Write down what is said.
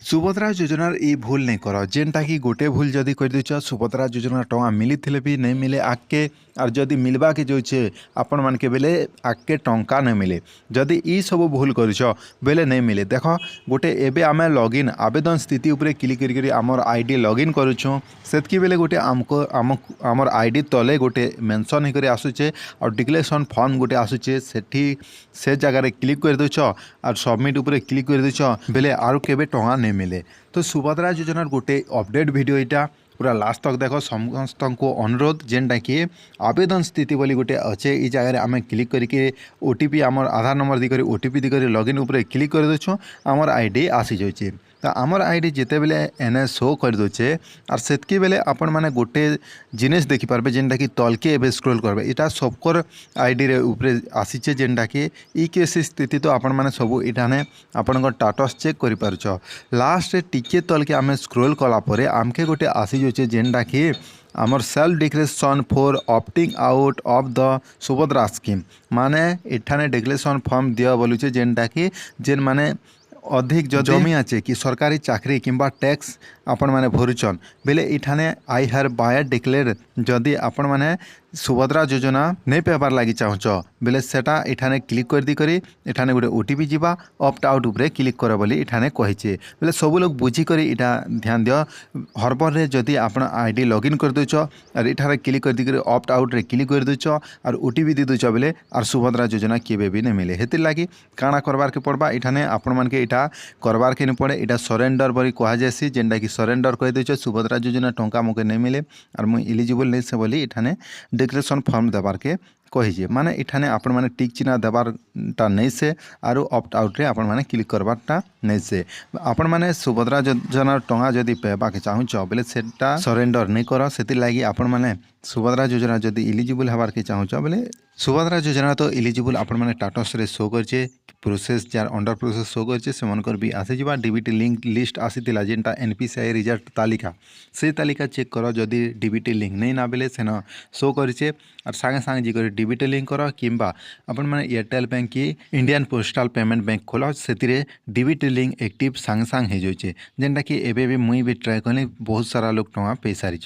सुभद्रा योजनार ई भूल नहीं कर जेनटा कि गोटे भूल जदि कर देछ सुभद्रा योजना टंका मिली भी नहीं मिले आगे और जदि मिलवा के जोचे आपण मान के बेले आगे टंका नहीं मिले जदि ई सब भूल करछ बेले नहीं मिले देख गोटे एबे आमे लॉगिन आवेदन स्थिति उपरे क्लिक करी आमर आईडी लॉगिन करूँ सेतकी बेले गोटे आमको आमर आईडी तले गोटे मेंशन होकर आसुचे और डिक्लेरेशन फॉर्म गोटे आसुचे सेठी से जगह क्लिक कर देछ और सबमिट उपरे क्लिक कर देछ बेले आरु केबे टंका नहीं मिले। तो सुभद्रा योजनार गोटे अपडेट वीडियो यहाँ पूरा लास्ट तक देख समस्त को अनुरोध जेनटा कि आवेदन स्थिति बोली गोटे अच्छे ये जगह आम क्लिक करके ओटीपी आमर आधार नंबर दी ओटीपी दी लॉगिन उपरे क्लिक कर देछो आमर आईडी आसी जाइए। तो आमर आईडी जिते बेले एने शो कर दोचे और सेतकी बेले आपण माने गोटे जिनिस देखि पारबे जेनटा कि तलके एबे स्क्रॉल करबे इटा सबकर आईडी रे ऊपरे आसीचे जेनटा कि ई केसी स्थिति तो आपण माने सब इठाने आपनकर स्टेटस चेक करि पारछ। लास्ट रे टिके तलके आमे स्क्रॉल कला परे आमके गोटे आसी जोचे जेनटा कि आमर self declaration for opting out of the Subhadra scheme माने इठाने डिक्लेरेशन फॉर्म दिया बोलुचे जेनटा कि जेन माने अधिक जमी अच्छे कि सरकारी चाकरी किंबा टैक्स आपण माने भरुचन बेले इठाने आई हैव बाय डिक्लेयर जदि आपण माने सुभद्रा योजना नहीं पाइबार लगी चाहूच बेले सेटा इठाने क्लिक कर दी करी इठाने गोटे ओटीपी जीवा ऑप्ट आउट उपरे क्लिक कर बोली इठाने कहिचे बेले सब लोग बुझी करी इटा ध्यान दियो हरबर रे जदि आपण आईडी लॉगिन कर दोच और इठाने क्लिक कर दी करी ऑप्ट आउट रे क्लिक कर दोच और ओटीपी दी दोच बेले और सुभद्रा योजना केबे भी नहीं मिले हेति लगी काଣା करबार के पड़बा इठाने आपण मान के इटा करबार के नहीं पड़े इटा सरेंडर बोली कहा जासी जेनटा कि सरेंडर कह दोच सुभद्रा योजना टंका मोके नहीं मिले और मुई इलिजिबल नहीं से बोली इठाने डिक्लेरेशन फॉर्म देवार के कहीजे माने इठाने आपण माने टिक चिन्ह देवारटा नहीं से आरो ऑप्ट आउट रे आपण माने क्लिक करबारटा नहीं से आपण माने सुभद्रा योजना टंका जदि पाइबा के चाहूच बेले सेटा सरेंडर नहीं कर सेति लागि आपण माने सुभद्रा योजना जदि इलिजिबल हबार के चाहूच बेले सुभद्रा योजना तो इलिजिबल आपण माने स्टेटस रे शो करछे प्रोसेस जार अंडर प्रोसेस शो करछे से मनकर भी आसी जिबा डीबीटी लिंक लिस्ट आसीतिला जेनटा एनपीसीआई रिजल्ट तालिका से तालिका चेक कर जदि डीबीटी लिंक नहीं ना बेले सेन शो करछे और सांगे सांगे जी कर डीबीटी लिंक कर किंबा अपन माने एयरटेल बैंक की इंडियन पोस्टल पेमेंट बैंक खोल से डीबीटी लिंक एक्टिव सांगे सांगे हो जाइए जेनटा कि एबे भी मुई भी ट्राए कली बहुत सारा लोग टंका पे सारी